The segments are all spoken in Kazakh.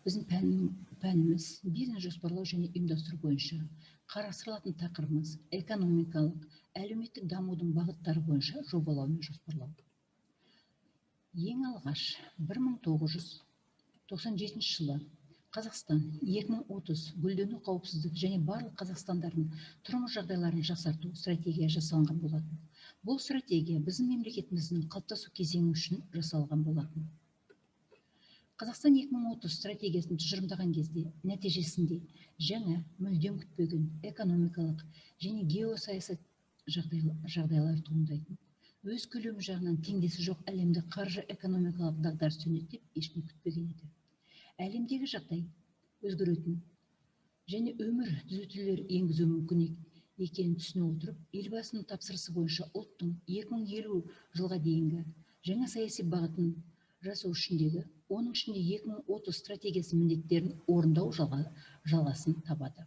Біздің пәніміз бизнес жоспарлау және ұйымдастыру бойынша қарастырылатын тақырыбымыз экономикалық, әлеуметтік дамудың бағыттары бойынша жобалау мен жоспарлау. Ең алғаш 1997 жылы Қазақстан 2030 гүлдену қауіпсіздік және барлық қазақстандардың тұрмыс жағдайларын жақсарту стратегия жасалған болатын. Бұл стратегия біздің мемлекетіміздің қалыптасу кезеңі үшін жасалған болатын. Қазақстан 2030 стратегиясын тұжырымдаған кезде нәтижесінде жаңа мүлдем күтпеген экономикалық және геосаясат жағдайлар туындайтын. Өз көлемі жағынан теңдесі жоқ әлемдік қаржы экономикалық дағдарыс төнеді деп ешкім күтпеген еді. Әлемдегі жағдай өзгеретін және өмір түзетулер енгізу мүмкін екенін түсіне отырып, елбасының тапсырысы бойынша ұлттың 2050 жылға дейінгі жаңа саяси бағытын жасау ішіндегі, оның ішінде 2030 стратегиясы міндеттерін орындау жалғасын табады.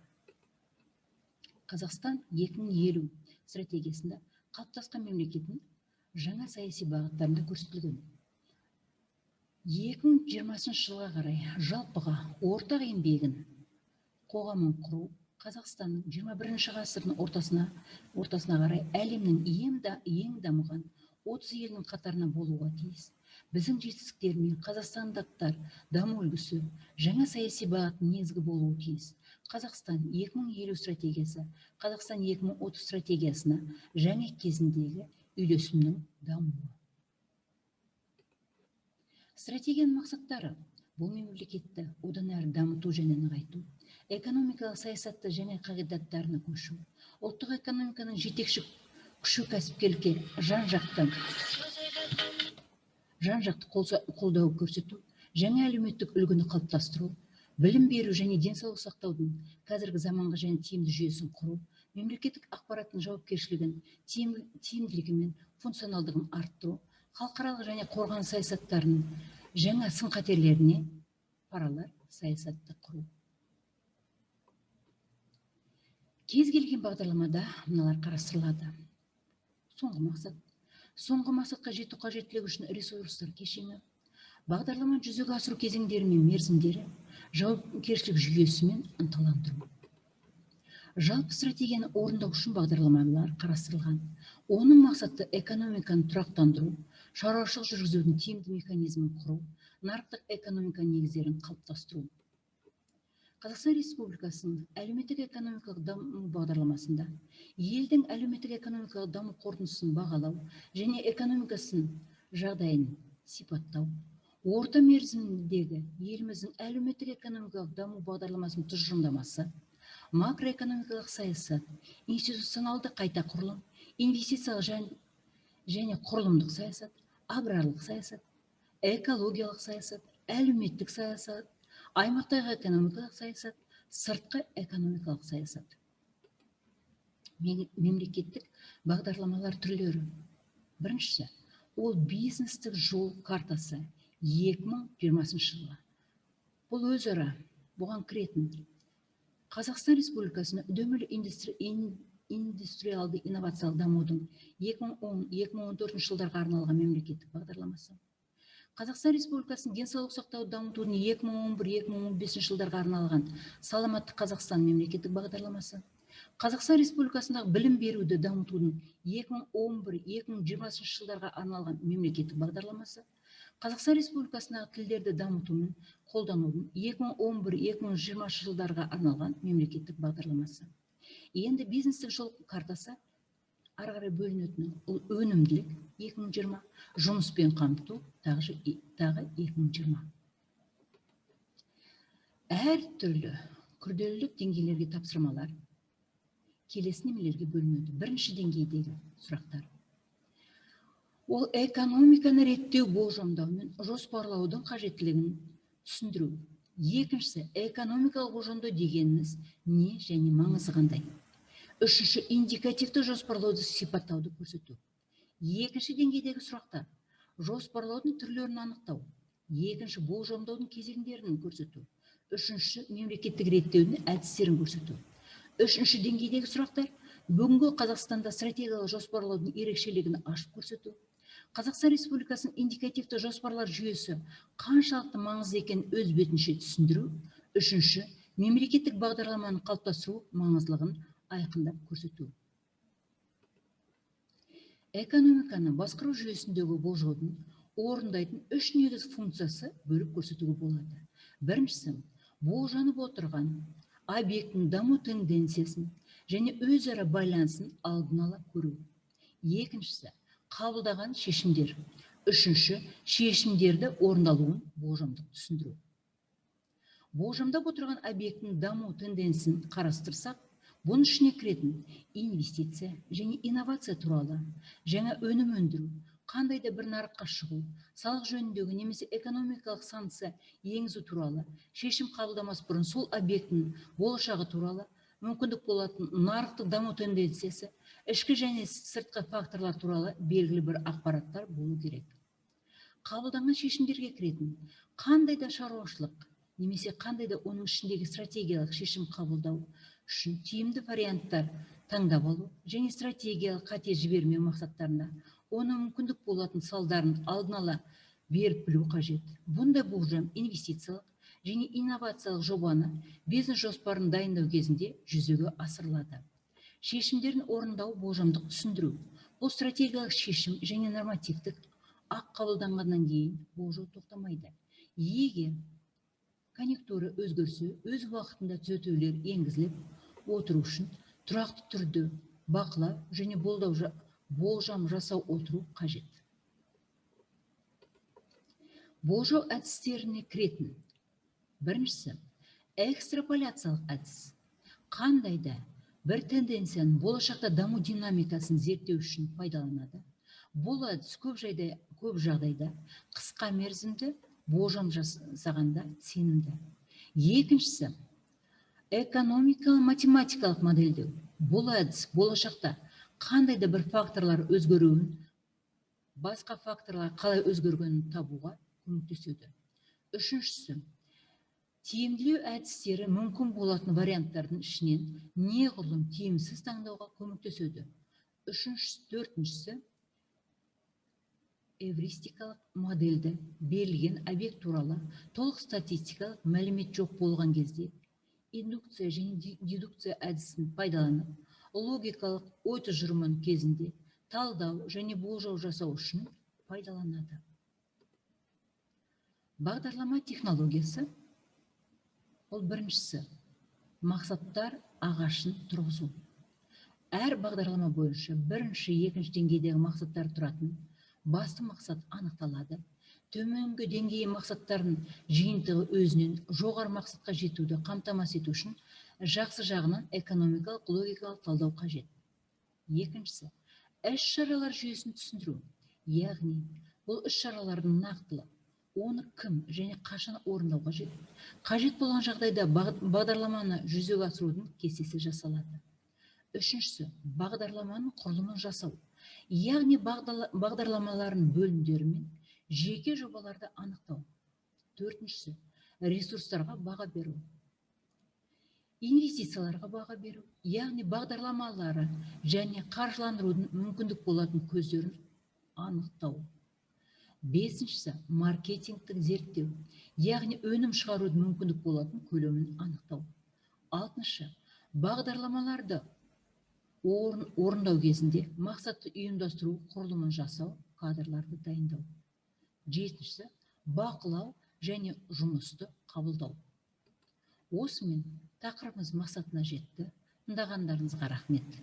Қазақстан 2050 стратегиясында қалыптасқан мемлекеттің жаңа саяси бағыттарында көрсетілген. 2020 жылға қарай жалпыға ортақ еңбегін қоғамын құру Қазақстанның 21 ғасырдың ортасына қарай әлемнің ең дамыған 30 елдің қатарына болуға тиіс. Біздің жетістіктер мен қазақстандықтар даму үлгісі жаңа саяси бағыттың негізгі болуы тиіс. Қазақстан 2050 стратегиясы Қазақстан 2030 стратегиясына жаңа кезіндегі үйлесімнің дамуы. Стратегияның мақсаттары бұл мемлекетті одан әрі дамыту және нығайту, экономикалық саясатты және қағидаттарына көшу, ұлттық экономиканың жетекші күші кәсіпкерлікке жан-жақты қолдау көрсету, жаңа әлеуметтік үлгіні қалыптастыру, білім беру және денсаулық сақтаудың қазіргі заманғы және тиімді жүйесін құру, мемлекеттік ақпараттың жауапкершілігін, тиімділігі мен функционалдығын арттыру, халықаралық және қорғаныс саясаттарының жаңа сын-қатерлеріне паралар саясатты құру. Кез келген бағдарламада мыналар қарастырылады. Соңғы мақсатқа жету қажеттілігі үшін ресурстар кешені, бағдарламаны жүзеге асыру кезеңдері мен мерзімдері, жауапкершілік жүйесі мен ынталандыру. Жалпы стратегияны орындау үшін бағдарламалар қарастырылған. Оның мақсаты экономиканы тұрақтандыру, шаруашылық жүргізудің тиімді механизмін құру, нарықтық экономика негіздерін қалыптастыру. Қазақстан Республикасының әлеуметтік экономикалық даму бағдарламасында елдің әлеуметтік экономикалық даму қорытындысын бағалау және экономикасын жағдайын сипаттау, орта мерзімдегі еліміздің әлеуметтік экономикалық даму бағдарламасының тұжырымдамасы, макроэкономикалық саясат, институционалды қайта құрылым, инвестициялық және құрылымдық саясат, аграрлық саясат, экологиялық саясат, әлеуметтік саясат, аймақтағы экономикалық саясат, сыртқы экономикалық саясат. Мемлекеттік бағдарламалар түрлері. Біріншісі, ол бизнестік жол картасы 2020 жылы. Бұл өзара бұған кіретін Қазақстан Республикасының үдемелі индустриалды инновациялық дамудың 2010-2014 жылдарға арналған мемлекеттік бағдарламасы. Қазақстан Республикасының денсаулық сақтауды дамытудың 2011-2015 жылдарға арналған саламатты Қазақстан мемлекеттік бағдарламасы. Қазақстан Республикасындағы білім беруді дамытудың 2011-2020 жылдарға арналған мемлекеттік бағдарламасы. Қазақстан Республикасындағы тілдерді дамыту мен қолданудың 2011-2020 жылдарға арналған мемлекеттік бағдарламасы. Енді бизнестік жол картасы ары қарай бөлінетін өнімділік 2020, жұмыспен қамту тағы 2020. Әр түрлі күрделілік деңгейлерге тапсырмалар келесі немелерге бөлінеді. Бірінші деңгейдегі сұрақтар. Ол экономиканы реттеу, болжамдау мен жоспарлаудың қажеттілігін түсіндіру. Екіншісі, экономикалық болжамдау дегеніміз не және маңызы қандай. Үшінші, индикативті жоспарлауды сипаттауды көрсету. Екінші деңгейдегі сұрақтар. Жоспарлаудың түрлерін анықтау. Екінші, болжамдаудың кезеңдерін көрсету. Үшінші, мемлекеттік реттеудің әдістерін көрсету. Үшінші деңгейдегі сұрақтар. Бүгінгі Қазақстанда стратегиялық жоспарлаудың ерекшелігін ашып көрсету. Қазақстан Республикасының индикативті жоспарлар жүйесі қаншалықты маңызды екенін өз бетінше түсіндіру. Үшінші, мемлекеттік бағдарламаны қалыптастыру маңыздылығын айқындап көрсету. Экономиканы басқару жүйесіндегі болжаудың орындайтын үш негізгі функциясы бөліп көрсетуге болады. Біріншісі, болжанып отырған объектінің даму тенденциясын және өзара байланысын алдын ала көру. Екіншісі, қабылдаған шешімдер. Үшінші, шешімдерді орындалуын болжамдық түсіндіру. Болжамдап отырған объектінің даму тенденциясын қарастырсақ, бұның ішіне кіретін инвестиция және инновация туралы, жаңа өнім өндіру, қандай да бір нарыққа шығу, салық жөніндегі немесе экономикалық санкция енгізу туралы, шешім қабылдамас бұрын сол объектінің болашағы туралы, мүмкіндік болатын нарықтық даму тенденциясы, ішкі және сыртқы факторлар туралы белгілі бір ақпараттар болу керек. Қабылданған шешімдерге кіретін қандай да шаруашылық немесе қандай да оның ішіндегі стратегиялық шешім қабылдау үшін тиімді варианттар таңдап алу және стратегиялық қате жібермеу мақсаттарында оның мүмкіндік болатын салдарын алдын ала беріп білу қажет. Бұндай болжам инвестициялық және инновациялық жобаны бизнес жоспарын дайындау кезінде жүзеге асырылады. Шешімдерін орындау болжамдық түсіндіру. Бұл стратегиялық шешім және нормативтік ақт қабылданғаннан кейін болжау тоқтамайды. Егер конъюнктура өзгерсе, өз уақытында түзетулер енгізіліп отыру үшін тұрақты түрде бақылау және болжам жасау отыру қажет. Болжау әдістеріне кіретін. Біріншісі, экстраполяциялық әдіс. Қандай да бір тенденцияның болашақта даму динамикасын зерттеу үшін пайдаланады. Бұл әдіс көп жағдайда қысқа мерзімді болжам жасағанда сенімді. Екіншісі, экономикалық математикалық модельдеу. Бұл әдіс болашақта қандай да бір факторлар өзгеруін, басқа факторлар қалай өзгергенін табуға көмектеседі. Үшіншісі, тиімділеу әдістері мүмкін болатын варианттардың ішінен неғұрлым тиімсіз таңдауға көмектеседі. Төртіншісі, эвристикалық модельді берілген объект туралы толық статистикалық мәлімет жоқ болған кезде индукция және дедукция әдісін пайдаланып, логикалық ой тұжырымын кезінде талдау және болжау жасау үшін пайдаланады. Бағдарлама технологиясы. Ол біріншісі, мақсаттар ағашын тұрғызу. Әр бағдарлама бойынша бірінші, екінші деңгейдегі мақсаттар тұратын басты мақсат анықталады. Төменгі деңгей мақсаттарын жиынтығы өзінен жоғары мақсатқа жетуді қамтамасыз ету үшін жақсы жағынан экономикалық, логикалық талдау қажет. Екіншісі, іс-шаралар жүйесін түсіндіру. Яғни, бұл іс-шаралардың нақтылы, оны кім және қашан орындау қажет. Қажет болған жағдайда бағдарламаны жүзеге асырудың кестесі жасалады. Үшіншісі, бағдарламаның құрылымын жасау. Яғни бағдарламалардың бөлімдері мен жеке жобаларды анықтау. Төртіншісі, ресурстарға баға беру. Инвестицияларға баға беру. Яғни бағдарламалары және қаржыландырудың мүмкіндік болатын көздерін анықтау. Бесіншісі, маркетингтік зерттеу. Яғни өнім шығарудың мүмкіндік болатын көлемін анықтау. Алтыншы, бағдарламаларды орындау кезінде мақсатты ұйымдастыру құрылымын жасау, кадрларды дайындау. Жетіншісі, бақылау және жұмысты қабылдау. Осымен тақырыбымыз мақсатына жетті. Тыңдағандарыңызға рахмет.